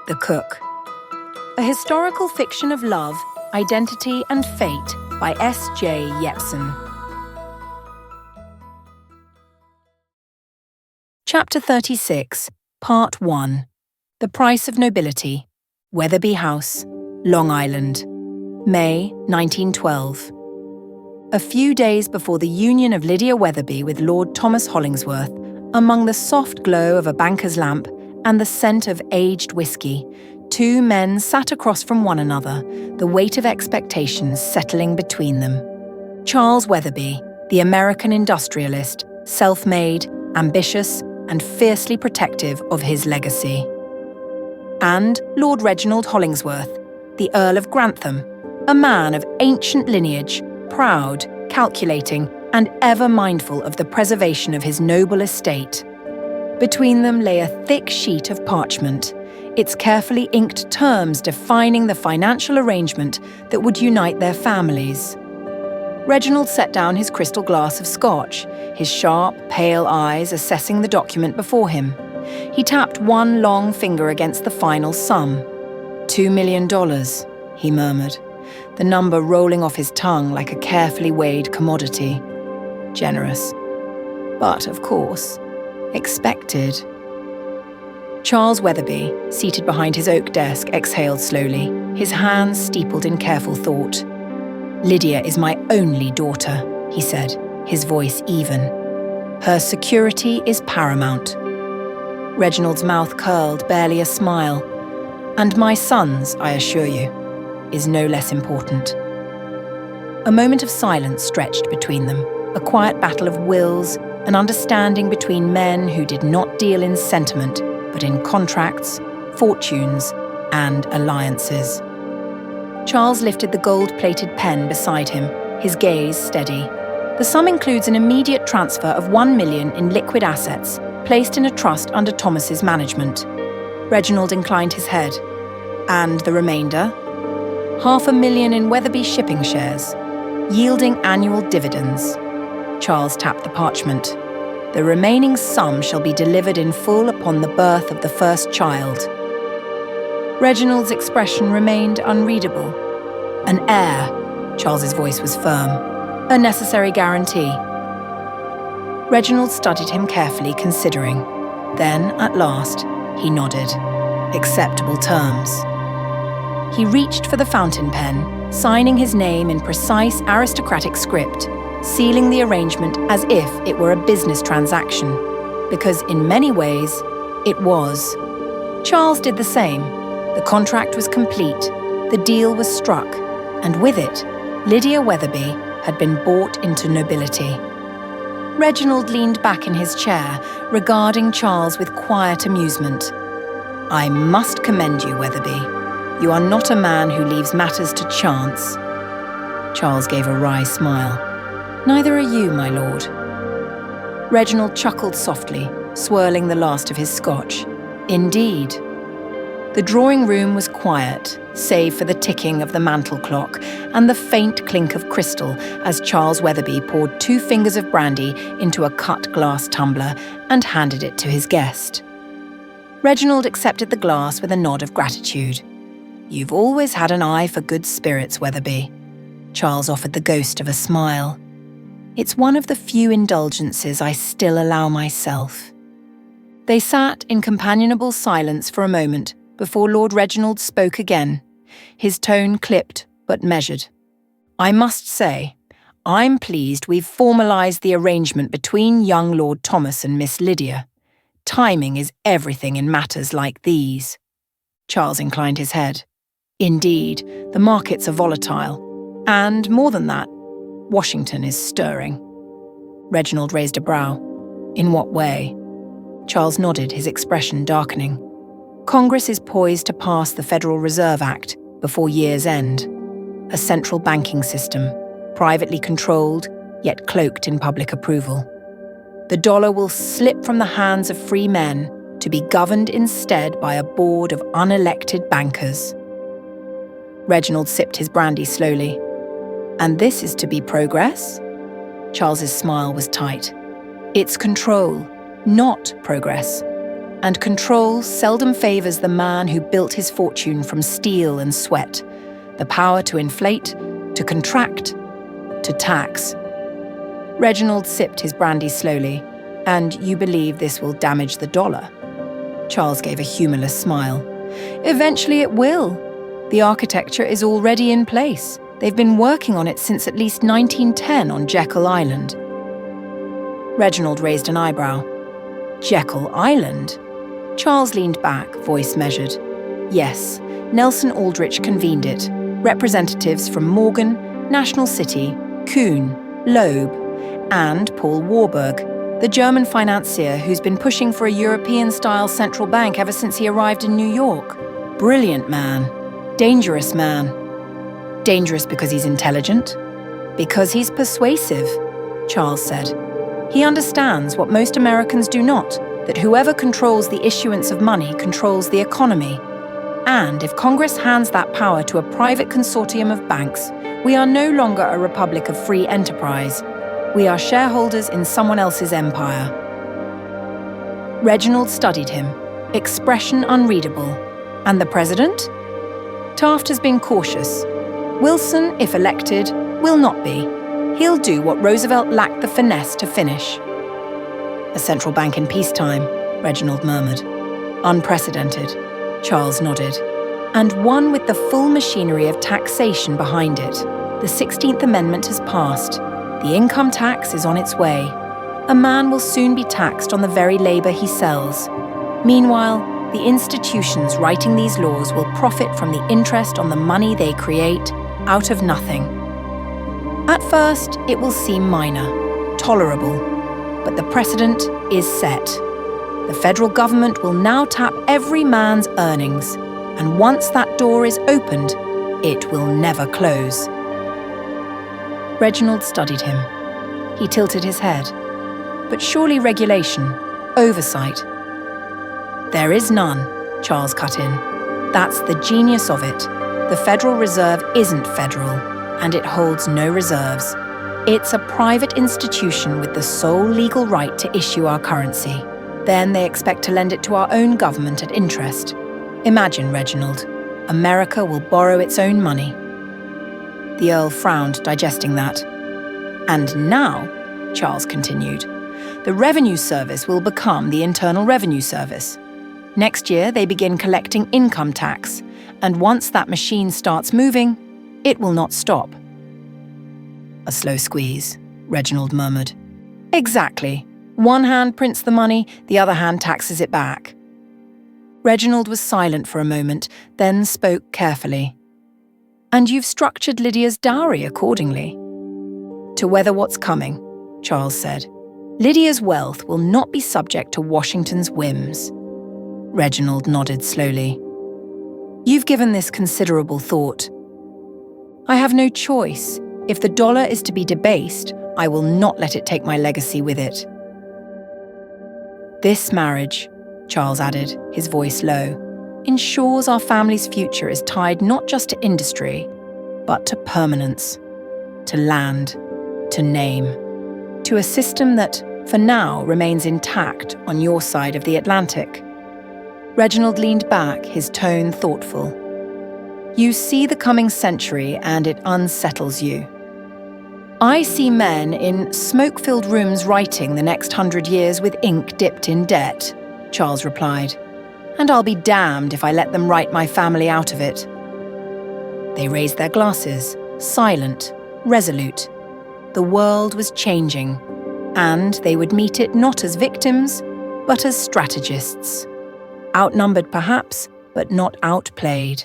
The Cook. A historical fiction of love, identity and fate by S.J. Jeppsson. Chapter 36, Part 1. The Price of Nobility. Weatherby House, Long Island. May 1912. A few days before the union of Lydia Weatherby with Lord Thomas Hollingsworth, among the soft glow of a banker's lamp and the scent of aged whiskey, two men sat across from one another, the weight of expectations settling between them. Charles Weatherby, the American industrialist, self-made, ambitious, and fiercely protective of his legacy. And Lord Reginald Hollingsworth, the Earl of Grantham, a man of ancient lineage, proud, calculating, and ever mindful of the preservation of his noble estate. Between them lay a thick sheet of parchment, its carefully inked terms defining the financial arrangement that would unite their families. Reginald set down his crystal glass of scotch, his sharp, pale eyes assessing the document before him. He tapped one long finger against the final sum. $2 million, he murmured, the number rolling off his tongue like a carefully weighed commodity. Generous. But, of course, expected. Charles Weatherby, seated behind his oak desk, exhaled slowly, his hands steepled in careful thought. "Lydia is my only daughter," he said, his voice even. "Her security is paramount." Reginald's mouth curled, barely a smile. "And my son's, I assure you, is no less important." A moment of silence stretched between them, a quiet battle of wills, an understanding between men who did not deal in sentiment, but in contracts, fortunes, and alliances. Charles lifted the gold-plated pen beside him, his gaze steady. The sum includes an immediate transfer of $1 million in liquid assets, placed in a trust under Thomas's management. Reginald inclined his head. "And the remainder?" $500,000 in Weatherby shipping shares, yielding annual dividends. Charles tapped the parchment. "The remaining sum shall be delivered in full upon the birth of the first child." Reginald's expression remained unreadable. "An heir," Charles's voice was firm. "A necessary guarantee." Reginald studied him carefully, considering. Then, at last, he nodded. Acceptable terms. He reached for the fountain pen, signing his name in precise aristocratic script, sealing the arrangement as if it were a business transaction, because in many ways, it was. Charles did the same. The contract was complete, the deal was struck, and with it, Lydia Weatherby had been bought into nobility. Reginald leaned back in his chair, regarding Charles with quiet amusement. "I must commend you, Weatherby. You are not a man who leaves matters to chance." Charles gave a wry smile. "Neither are you, my lord." Reginald chuckled softly, swirling the last of his scotch. "Indeed." The drawing room was quiet, save for the ticking of the mantel clock and the faint clink of crystal as Charles Weatherby poured 2 fingers of brandy into a cut glass tumbler and handed it to his guest. Reginald accepted the glass with a nod of gratitude. "You've always had an eye for good spirits, Weatherby." Charles offered the ghost of a smile. "It's one of the few indulgences I still allow myself." They sat in companionable silence for a moment before Lord Reginald spoke again, his tone clipped but measured. "I must say, I'm pleased we've formalised the arrangement between young Lord Thomas and Miss Lydia. Timing is everything in matters like these." Charles inclined his head. "Indeed, the markets are volatile. And more than that, Washington is stirring." Reginald raised a brow. "In what way?" Charles nodded, his expression darkening. "Congress is poised to pass the Federal Reserve Act before year's end. A central banking system, privately controlled, yet cloaked in public approval. The dollar will slip from the hands of free men to be governed instead by a board of unelected bankers." Reginald sipped his brandy slowly. "And this is to be progress?" Charles's smile was tight. "It's control, not progress. And control seldom favours the man who built his fortune from steel and sweat, the power to inflate, to contract, to tax. Reginald sipped his brandy slowly. And you believe this will damage the dollar? Charles gave a humourless smile. Eventually it will. The architecture is already in place. They've been working on it since at least 1910 on Jekyll Island. Reginald raised an eyebrow. Jekyll Island? Charles leaned back, voice measured. Yes, Nelson Aldrich convened it. Representatives from Morgan, National City, Kuhn, Loeb, and Paul Warburg, the German financier who's been pushing for a European-style central bank ever since he arrived in New York. Brilliant man. Dangerous man. Dangerous because he's intelligent? Because he's persuasive, Charles said. He understands what most Americans do not, that whoever controls the issuance of money controls the economy. And if Congress hands that power to a private consortium of banks, we are no longer a republic of free enterprise. We are shareholders in someone else's empire. Reginald studied him, expression unreadable. And the president? Taft has been cautious. Wilson, if elected, will not be. He'll do what Roosevelt lacked the finesse to finish. A central bank in peacetime, Reginald murmured. Unprecedented, Charles nodded. And one with the full machinery of taxation behind it. The 16th Amendment has passed. The income tax is on its way. A man will soon be taxed on the very labour he sells. Meanwhile, the institutions writing these laws will profit from the interest on the money they create out of nothing. At first, it will seem minor, tolerable, but the precedent is set. The federal government will now tap every man's earnings, and once that door is opened, it will never close. Reginald studied him. He tilted his head. But surely regulation, oversight. There is none, Charles cut in. That's the genius of it. The Federal Reserve isn't federal, and it holds no reserves. It's a private institution with the sole legal right to issue our currency. Then they expect to lend it to our own government at interest. Imagine, Reginald, America will borrow its own money. The Earl frowned, digesting that. And now, Charles continued, the Revenue Service will become the Internal Revenue Service. Next year, they begin collecting income tax, and once that machine starts moving, it will not stop. A slow squeeze, Reginald murmured. Exactly. One hand prints the money, the other hand taxes it back. Reginald was silent for a moment, then spoke carefully. And you've structured Lydia's dowry accordingly. To weather what's coming, Charles said. Lydia's wealth will not be subject to Washington's whims. Reginald nodded slowly. You've given this considerable thought. I have no choice. If the dollar is to be debased, I will not let it take my legacy with it. This marriage, Charles added, his voice low, ensures our family's future is tied not just to industry, but to permanence, to land, to name, to a system that, for now, remains intact on your side of the Atlantic. Reginald leaned back, his tone thoughtful. You see the coming century and it unsettles you. I see men in smoke-filled rooms writing the next 100 years with ink dipped in debt, Charles replied. And I'll be damned if I let them write my family out of it. They raised their glasses, silent, resolute. The world was changing, and they would meet it not as victims, but as strategists. Outnumbered perhaps, but not outplayed.